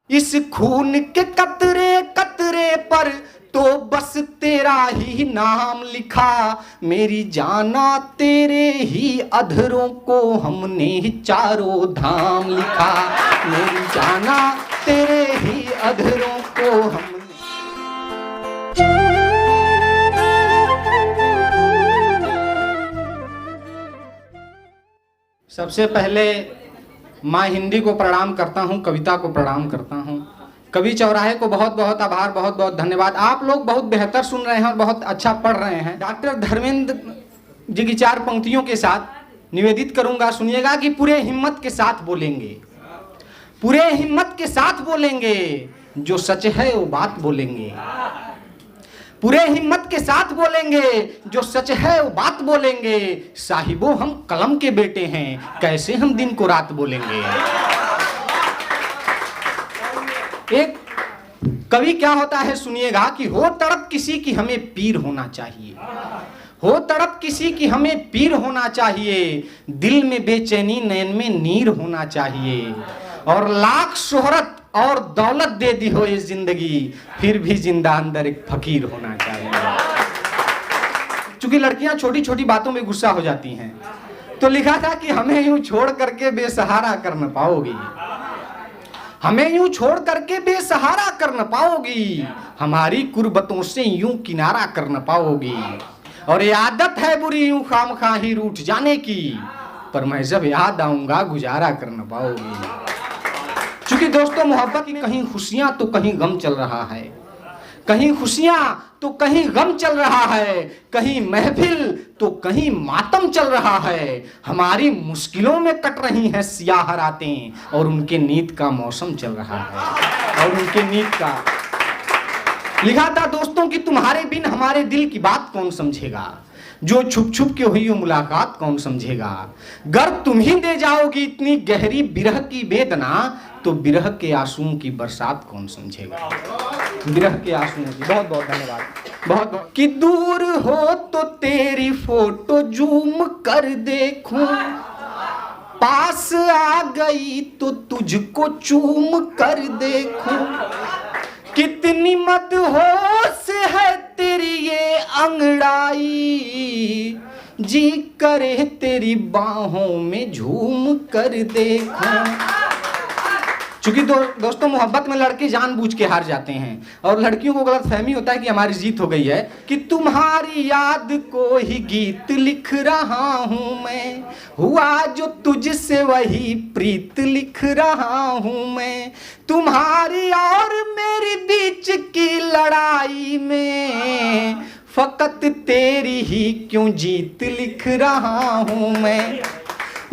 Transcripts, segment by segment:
इस खून के कतरे कतरे पर तो बस तेरा ही नाम लिखा, मेरी जाना तेरे ही अधरों को हमने चारों धाम लिखा, मेरी जाना तेरे ही अधरों को हमने। सबसे पहले माँ हिंदी को प्रणाम करता हूँ, कविता को प्रणाम करता हूँ। कवि चौराहे को बहुत बहुत आभार, बहुत बहुत धन्यवाद। आप लोग बहुत बेहतर सुन रहे हैं और बहुत अच्छा पढ़ रहे हैं। डॉक्टर धर्मेंद्र जी की 4 पंक्तियों के साथ निवेदित करूंगा, सुनिएगा कि पूरे हिम्मत के साथ बोलेंगे, पूरे हिम्मत के साथ बोलेंगे, जो सच है वो बात बोलेंगे, पूरे हिम्मत के साथ बोलेंगे, जो सच है वो बात बोलेंगे। साहिबो हम कलम के बेटे हैं, कैसे हम दिन को रात बोलेंगे। एक कवि क्या होता है सुनिएगा कि हो तड़प किसी की हमें पीर होना चाहिए, हो तड़प किसी की हमें पीर होना चाहिए, दिल में बेचैनी नयन में नीर होना चाहिए, और लाख शोहरत और दौलत दे दी हो ये जिंदगी, फिर भी जिंदा अंदर एक फकीर होना चाहिए। चूंकि लड़कियां छोटी छोटी बातों में गुस्सा हो जाती हैं, तो लिखा था कि हमें यूं छोड़ करके बेसहारा कर न पाओगी, हमें यूं छोड़ करके बेसहारा कर न पाओगी, हमारी कुर्बतों से यूं किनारा कर न पाओगी, और ये आदत है बुरी यूं खामखाही रूठ जाने की, पर मैं जब याद आऊंगा गुजारा कर न पाओगी। चूंकि दोस्तों मोहब्बत की कहीं खुशियां तो कहीं गम चल रहा है, कहीं खुशियां तो कहीं गम चल रहा है, कहीं महफिल तो कहीं मातम चल रहा है, हमारी मुश्किलों में कट रही हैं सियाह रातें, और उनके नींद का मौसम चल रहा है, और उनके नींद का। लिखा था दोस्तों कि तुम्हारे बिन हमारे दिल की बात कौन समझेगा, जो छुप छुप के हुई हो मुलाकात कौन समझेगा, गर तुम ही दे जाओगी इतनी गहरी बिरह की वेदना, तो बिरह के आंसुओं की बरसात कौन समझेगा। बिरह के आंसुओं की बहुत बहुत धन्यवाद, बहुत बहुत। कि दूर हो तो तेरी फोटो जूम कर देखूं, पास आ गई तो तुझको चूम कर देखूं, कितनी मदहोश है तेरी ये अंगड़ाई, जी करे तेरी बाहों में झूम कर देखूं। चूंकि दोस्तों मोहब्बत में लड़के जानबूझ के हार जाते हैं, और लड़कियों को गलतफहमी होता है कि हमारी जीत हो गई है, कि तुम्हारी याद को ही गीत लिख रहा हूं मैं, हुआ जो तुझसे वही प्रीत लिख रहा हूं मैं, तुम्हारी और मेरी बीच की लड़ाई में फकत तेरी ही क्यों जीत लिख रहा हूं मैं,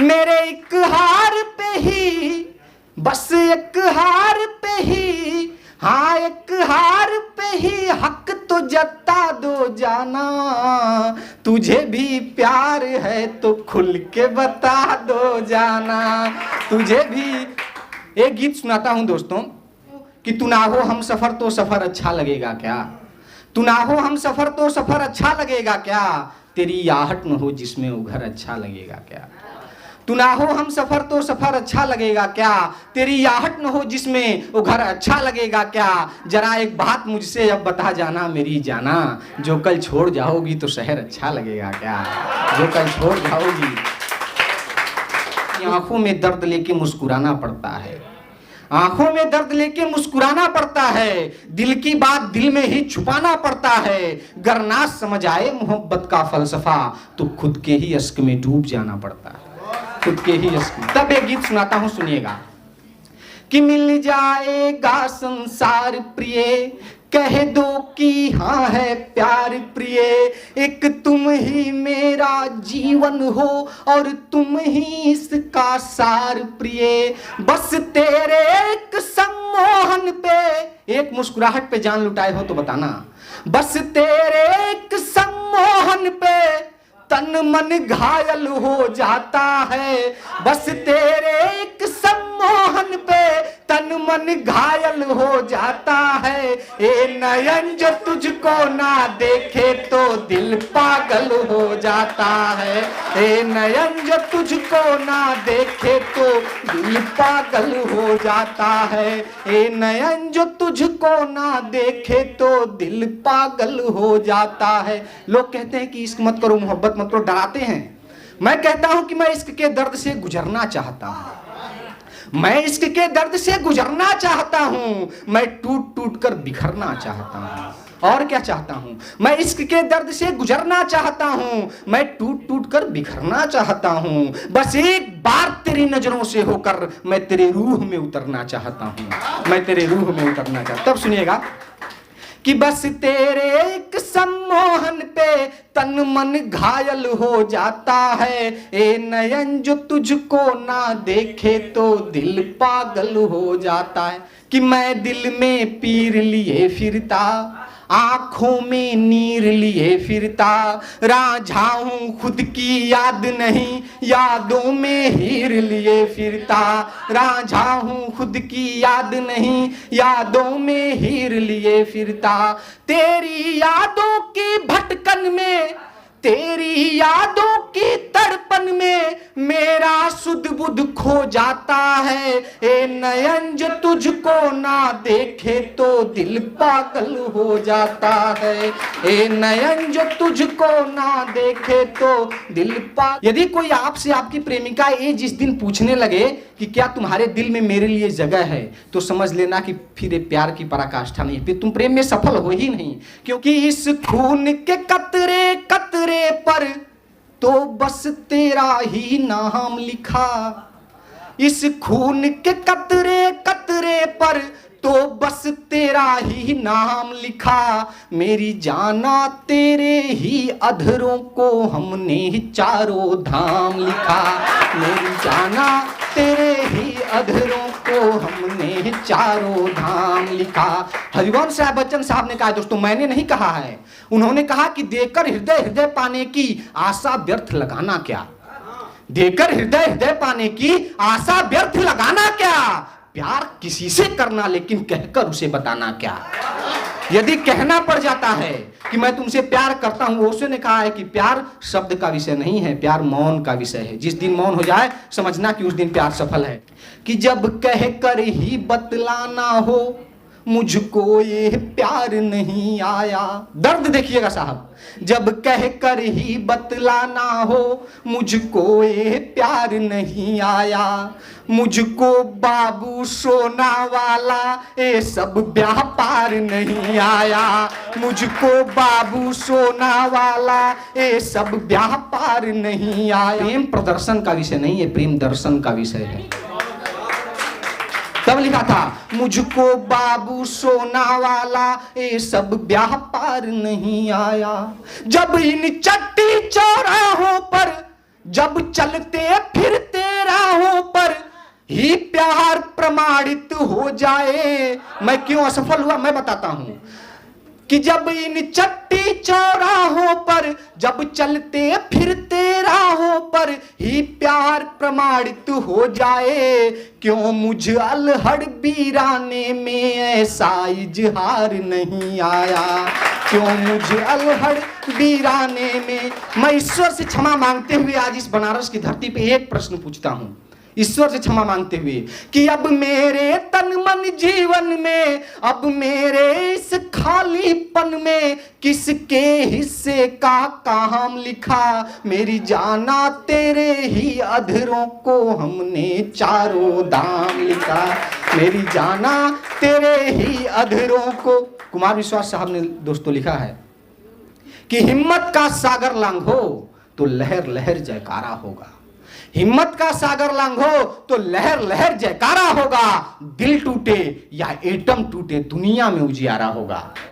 मेरे एक हार पे ही, बस एक हार पे ही, हाँ एक हार पे ही हक तो जता दो जाना, तुझे भी प्यार है तो खुल के बता दो जाना, तुझे भी। एक गीत सुनाता हूं दोस्तों कि तू ना हो हम सफर तो सफर अच्छा लगेगा क्या, तू ना हो हम सफर तो सफर अच्छा लगेगा क्या, तेरी आहट न हो जिसमें वो घर अच्छा लगेगा क्या, तू ना हो हम सफर तो सफर अच्छा लगेगा क्या, तेरी आहट न हो जिसमें वो घर अच्छा लगेगा क्या, जरा एक बात मुझसे अब बता जाना मेरी जाना, जो कल छोड़ जाओगी तो शहर अच्छा लगेगा क्या, जो कल छोड़ जाओगी। आंखों में दर्द लेके मुस्कुराना पड़ता है, आंखों में दर्द लेके मुस्कुराना पड़ता है, दिल की बात दिल में ही छुपाना पड़ता है, गर ना समझ आए मोहब्बत का फलसफा तो खुद के ही अश्क में डूब जाना पड़ता है, खुद के ही अश्क में। तब एक गीत सुनाता हूं सुनिएगा कि मिल जाएगा संसार प्रिय, कह दो कि हाँ है प्यार प्रिय, एक तुम ही मेरा जीवन हो और तुम ही इसका सार प्रिय, बस तेरे एक सम्मोहन पे, एक मुस्कुराहट पे जान लुटाए हो तो बताना, बस तेरे एक सम्मोहन पे तन मन घायल हो जाता है, बस तेरे एक सम्मोहन सम्मोहन पे तन मन घायल हो जाता है। ए नयन जो तुझको ना देखे तो दिल पागल हो जाता है। ए नयन जो तुझको ना देखे तो दिल पागल हो जाता है। ए नयन जो तुझको ना देखे तो दिल पागल हो जाता है। लोग कहते हैं कि इश्क मत करो, मोहब्बत मत करो, डराते हैं। मैं कहता हूं कि मैं इश्क के दर्द से गुजरना चाहता हूं, मैं इश्क के दर्द से गुजरना चाहता हूं, मैं टूट टूट कर बिखरना चाहता हूं। और क्या चाहता हूं? मैं इश्क के दर्द से गुजरना चाहता हूं, मैं टूट टूट कर बिखरना चाहता हूं। बस एक बार तेरी नजरों से होकर मैं तेरे रूह में उतरना चाहता हूं, मैं तेरे रूह में उतरना चाहता। तब सुनिएगा कि बस तेरे एक सम्मोहन पे तन मन घायल हो जाता है। ए नयन जो तुझको ना देखे तो दिल पागल हो जाता है। कि मैं दिल में पीर लिए फिरता, आंखों में नीर लिए फिरता, राझा हूं खुद की याद नहीं, यादों में हीर लिए फिरता, राझा हूं खुद की याद नहीं, यादों में हीर लिए फिरता। तेरी यादों की भटकन में, तेरी यादों की तड़पन में मेरा सुध बुध खो जाता है। ए नयन जो तुझको ना देखे तो दिल पागल हो जाता है। ए नयन जो तुझको ना देखे तो दिल पागल। यदि कोई आपसे, आपकी प्रेमिका ये जिस दिन पूछने लगे कि क्या तुम्हारे दिल में मेरे लिए जगह है, तो समझ लेना कि फिर प्यार की पराकाष्ठा नहीं, फिर तुम प्रेम में सफल हो ही नहीं। क्योंकि इस खून के कतरे कतरे पर तो बस तेरा ही नाम लिखा, इस खून के कतरे कतरे पर तो बस तेरा ही नाम लिखा। मेरी जाना तेरे ही अधरों को हमने चारों धाम लिखा, मेरी जाना तेरे ही अधरों को हमने चारों धाम लिखा। हरिवंश राय बच्चन साहब ने कहा, दोस्तों मैंने नहीं कहा है, उन्होंने कहा कि देकर हृदय हृदय पाने की आशा व्यर्थ लगाना क्या, देकर हृदय हृदय पाने की आशा व्यर्थ लगाना क्या। प्यार किसी से करना, लेकिन कहकर उसे बताना क्या। यदि कहना पड़ जाता है कि मैं तुमसे प्यार करता हूं, ओशो ने कहा है कि प्यार शब्द का विषय नहीं है, प्यार मौन का विषय है। जिस दिन मौन हो जाए समझना कि उस दिन प्यार सफल है। कि जब कह कर ही बतलाना हो मुझको ये प्यार नहीं आया। दर्द देखिएगा साहब, जब कह कर ही बतलाना हो मुझको ये प्यार नहीं आया, मुझको बाबू सोना वाला ये सब व्यापार नहीं आया, मुझको बाबू सोना वाला ये सब व्यापार नहीं आया। प्रेम प्रदर्शन का विषय नहीं है, प्रेम दर्शन का विषय है। तब लिखा था, मुझको बाबू सोना वाला ये सब व्यापार नहीं आया। जब इन चट्टी चौराहों पर, जब चलते फिरते राहों पर ही प्यार प्रमाणित हो जाए। मैं क्यों असफल हुआ मैं बताता हूं। कि जब इन चट्टी चौराहों पर, जब चलते फिरते राहों पर ही प्यार प्रमाणित हो जाए, क्यों मुझ अलहड़ वीराने में ऐसा इजहार नहीं आया, क्यों मुझ अलहड़ वीराने में। मैं ईश्वर से क्षमा मांगते हुए आज इस बनारस की धरती पे एक प्रश्न पूछता हूं, ईश्वर से क्षमा मांगते हुए, कि अब मेरे तन मन जीवन में, अब मेरे इस खालीपन में किसके हिस्से का काम लिखा। मेरी जाना तेरे ही अधरों को हमने चारों धाम लिखा, मेरी जाना तेरे ही अधरों को। कुमार विश्वास साहब ने दोस्तों लिखा है कि हिम्मत का सागर लांघो तो लहर लहर जयकारा होगा, हिम्मत का सागर लांघो तो लहर लहर जयकारा होगा। दिल टूटे या एटम टूटे दुनिया में उजियारा होगा।